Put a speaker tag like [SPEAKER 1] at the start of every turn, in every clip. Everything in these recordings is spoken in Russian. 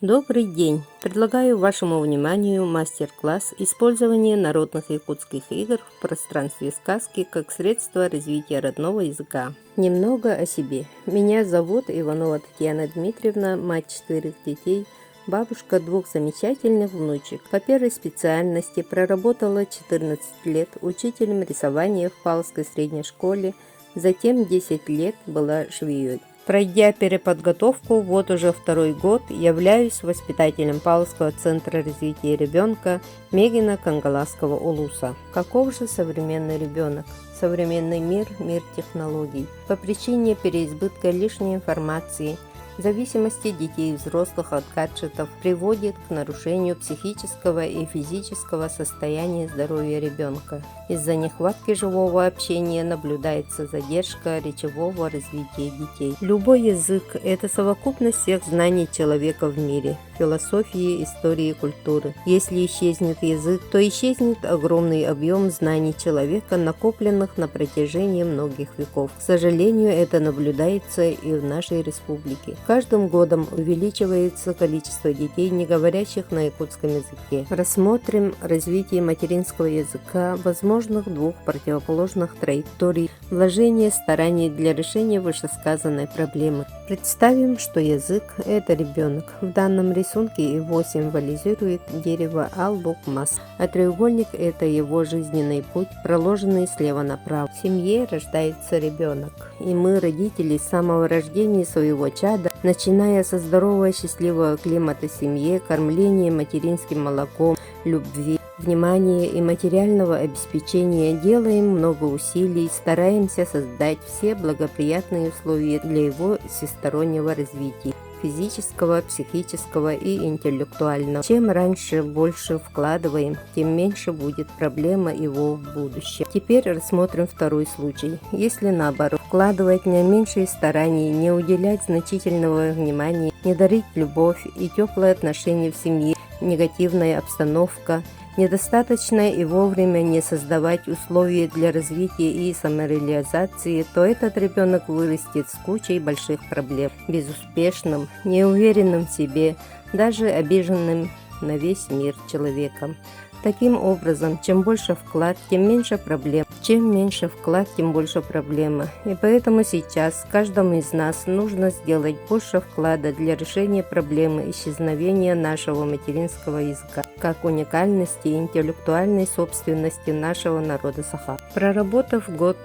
[SPEAKER 1] Добрый день! Предлагаю вашему вниманию мастер-класс «Использование народных якутских игр в пространстве сказки как средство развития родного языка». Немного о себе. Меня зовут Иванова Татьяна Дмитриевна, мать 4 детей, бабушка 2 замечательных внучек. По первой специальности проработала 14 лет учителем рисования в Павловской средней школе, затем 10 лет была швеей. Пройдя переподготовку, вот уже второй год являюсь воспитателем Павловского центра развития ребенка Мегина Кангаласского улуса. Каков же современный ребенок? Современный мир – мир технологий. По причине переизбытка лишней информации, зависимости детей и взрослых от гаджетов приводит к нарушению психического и физического состояния здоровья ребенка. Из-за нехватки живого общения наблюдается задержка речевого развития детей. Любой язык – это совокупность всех знаний человека в мире, философии, истории и культуры. Если исчезнет язык, то исчезнет огромный объем знаний человека, накопленных на протяжении многих веков. К сожалению, это наблюдается и в нашей республике. Каждым годом увеличивается количество детей, не говорящих на якутском языке. Рассмотрим развитие материнского языка, возможных двух противоположных траекторий, вложение стараний для решения вышесказанной проблемы. Представим, что язык – это ребенок. В данном рисунке его символизирует дерево Албукмас, а треугольник – это его жизненный путь, проложенный слева направо. В семье рождается ребенок, и мы, родители, с самого рождения своего чада, начиная со здорового счастливого климата семьи, кормления материнским молоком, любви, внимания и материального обеспечения, делаем много усилий, стараемся создать все благоприятные условия для его всестороннего развития физического, психического и интеллектуального. Чем раньше больше вкладываем, тем меньше будет проблема его в будущем. Теперь рассмотрим второй случай. Если наоборот, вкладывать не меньшие старания, не уделять значительного внимания, не дарить любовь и теплые отношения в семье, негативная обстановка, недостаточно и вовремя не создавать условия для развития и самореализации, то этот ребенок вырастет с кучей больших проблем, безуспешным, неуверенным в себе, даже обиженным на весь мир человеком. Таким образом, чем больше вклад, тем меньше проблем. Чем меньше вклад, тем больше проблема. И поэтому сейчас каждому из нас нужно сделать больше вклада для решения проблемы исчезновения нашего материнского языка, как уникальности и интеллектуальной собственности нашего народа Саха. Проработав год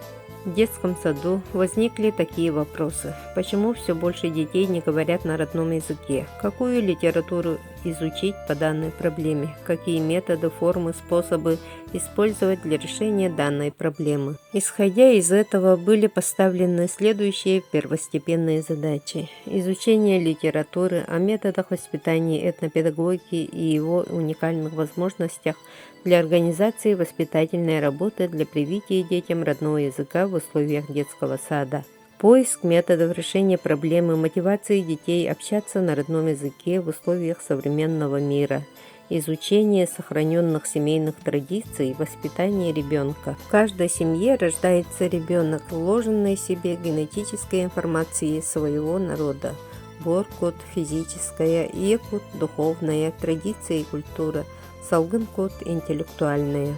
[SPEAKER 1] в детском саду, возникли такие вопросы. Почему все больше детей не говорят на родном языке? Какую литературу изучить по данной проблеме? Какие методы, формы, способы использовать для решения данной проблемы? Исходя из этого, были поставлены следующие первостепенные задачи. Изучение литературы о методах воспитания этнопедагогики и его уникальных возможностях для организации воспитательной работы для привития детям родного языка в условиях детского сада. Поиск методов решения проблемы мотивации детей общаться на родном языке в условиях современного мира. Изучение сохраненных семейных традиций воспитания ребенка. В каждой семье рождается ребенок, вложенный себе генетической информацией своего народа. Боркут – физическая, якут – духовная, традиция и культура, салгын-кут – интеллектуальная.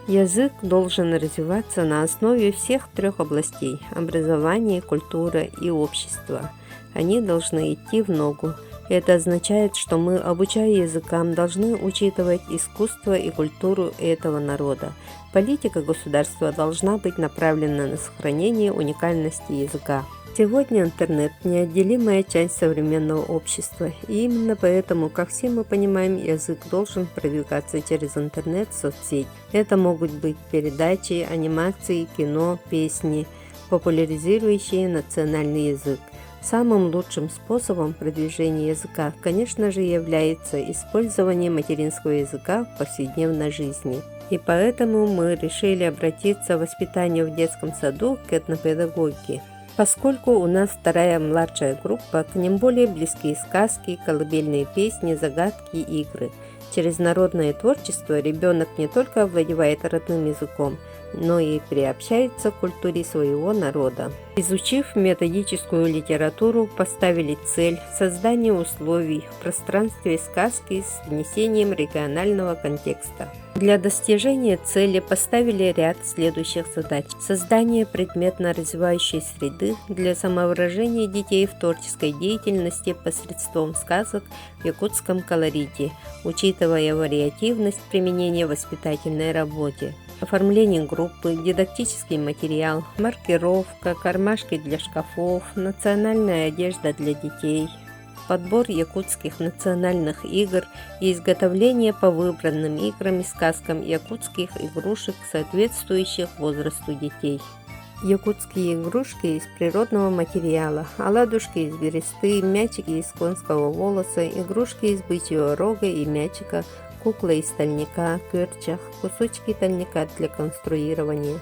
[SPEAKER 1] Язык должен развиваться на основе всех 3 областей – образования, культура и общества. Они должны идти в ногу. Это означает, что мы, обучая языкам, должны учитывать искусство и культуру этого народа. Политика государства должна быть направлена на сохранение уникальности языка. Сегодня интернет – неотделимая часть современного общества, и именно поэтому, как все мы понимаем, язык должен продвигаться через интернет, соцсеть. Это могут быть передачи, анимации, кино, песни, популяризирующие национальный язык. Самым лучшим способом продвижения языка, конечно же, является использование материнского языка в повседневной жизни. И поэтому мы решили обратиться в воспитание в детском саду к этнопедагогике. Поскольку у нас вторая младшая группа, к ним более близкие сказки, колыбельные песни, загадки, игры. Через народное творчество ребенок не только овладевает родным языком, но и приобщаются к культуре своего народа. Изучив методическую литературу, поставили цель создания условий в пространстве сказки с внесением регионального контекста. Для достижения цели поставили ряд следующих задач. Создание предметно-развивающей среды для самовыражения детей в творческой деятельности посредством сказок в якутском колорите, учитывая вариативность применения в воспитательной работе. Оформление группы, дидактический материал, маркировка, кармашки для шкафов, национальная одежда для детей, подбор якутских национальных игр и изготовление по выбранным играм и сказкам якутских игрушек, соответствующих возрасту детей. Якутские игрушки из природного материала, оладушки из бересты, мячики из конского волоса, игрушки из бычьего рога и мячика, кукла из стальника, кырчах, кусочки тальника для конструирования.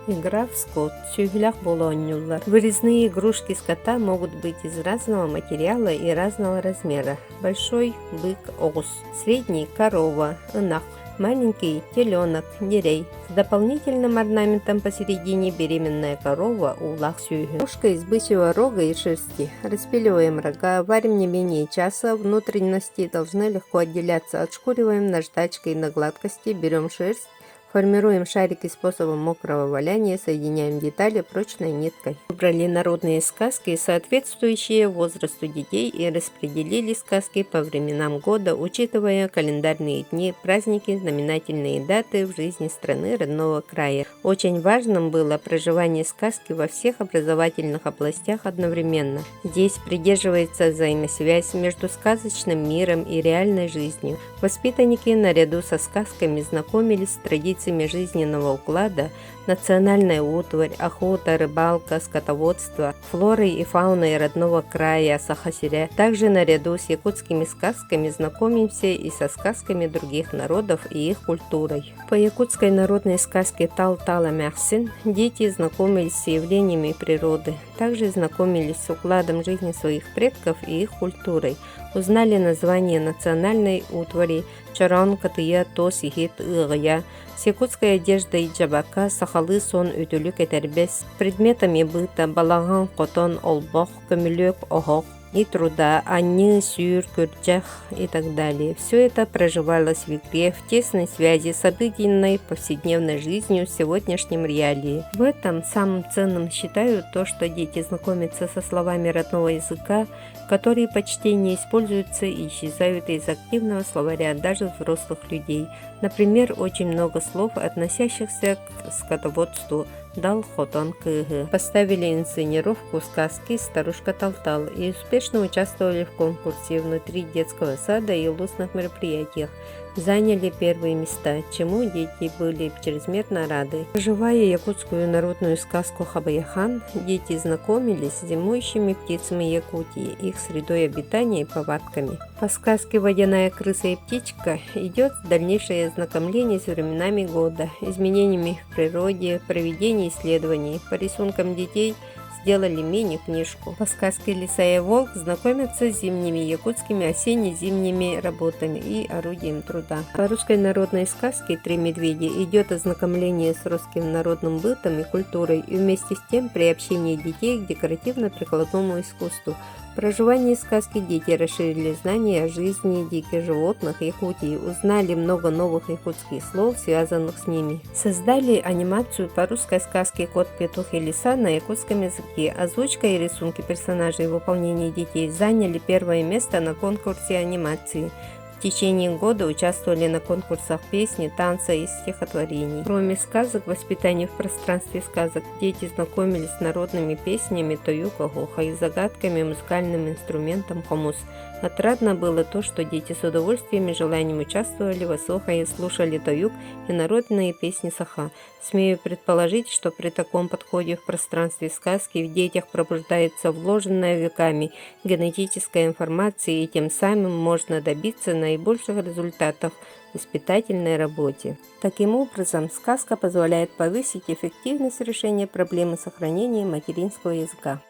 [SPEAKER 1] Игра в скот. Сүйглях болонюллар. Вырезные игрушки скота могут быть из разного материала и разного размера. Большой бык ос, средний корова, инах, маленький теленок, нерей. С дополнительным орнаментом посередине беременная корова улах сүйгы. Игрушка из бычьего рога и шерсти. Распиливаем рога, варим не менее часа, внутренности должны легко отделяться, отшкуриваем наждачкой на гладкости, берем шерсть, формируем шарики способом мокрого валяния, соединяем детали прочной ниткой. Выбрали народные сказки, соответствующие возрасту детей, и распределили сказки по временам года, учитывая календарные дни, праздники, знаменательные даты в жизни страны родного края. Очень важным было проживание сказки во всех образовательных областях одновременно. Здесь придерживается взаимосвязь между сказочным миром и реальной жизнью. Воспитанники наряду со сказками знакомились с традициями жизненного уклада, национальная утварь, охота, рыбалка, скотоводство, флорой и фауной родного края Саха-Сиря. Также наряду с якутскими сказками знакомимся и со сказками других народов и их культурой. По якутской народной сказке Тал-Тала-Мяхсин дети знакомились с явлениями природы, также знакомились с укладом жизни своих предков и их культурой, узнали название национальной утвари Чаран, Катыя, Тос, Ихит, Игая, с якутской одеждой джабака, сахалы, сон, ütülük этербес, предметами быта, балаган, котон, олбох, көмілөк, охох и труда, ани, сюр, курчах и так далее. Все это проживалось в игре в тесной связи с обыденной повседневной жизнью в сегодняшнем реалии. В этом самым ценным считаю то, что дети знакомятся со словами родного языка, которые почти не используются и исчезают из активного словаря даже взрослых людей. Например, очень много слов, относящихся к скотоводству. Дал хотон кыгы. Поставили инсценировку сказки «Старушка Талтал» и успешно участвовали в конкурсе внутри детского сада и улусных мероприятиях. Заняли первые места, чему дети были чрезмерно рады. Проживая якутскую народную сказку Хабаяхан, дети знакомились с зимующими птицами Якутии, их средой обитания и повадками. По сказке «Водяная крыса и птичка» идет дальнейшее ознакомление с временами года, изменениями в природе, проведение исследований. По рисункам детей сделали мини-книжку. По сказке «Лиса и волк» знакомятся с зимними якутскими осенне-зимними работами и орудием труда. По русской народной сказке «Три медведя» идет ознакомление с русским народным бытом и культурой, и вместе с тем приобщение детей к декоративно-прикладному искусству. В проживании сказки дети расширили знания о жизни диких животных Якутии, узнали много новых якутских слов, связанных с ними. Создали анимацию по русской сказке «Кот, петух и лиса» на якутском языке. Озвучка и рисунки персонажей в выполнении детей заняли первое место на конкурсе анимации. В течение года участвовали на конкурсах песни, танца и стихотворений. Кроме сказок, воспитания в пространстве сказок, дети знакомились с народными песнями Тоюка-Гоха и загадками музыкальным инструментом хомус. Отрадно было то, что дети с удовольствием и желанием участвовали в Асоха и слушали Тоюк и народные песни Саха. Смею предположить, что при таком подходе в пространстве сказки в детях пробуждается вложенная веками генетическая информация, и тем самым можно добиться наибольших результатов в воспитательной работе. Таким образом, сказка позволяет повысить эффективность решения проблемы сохранения материнского языка.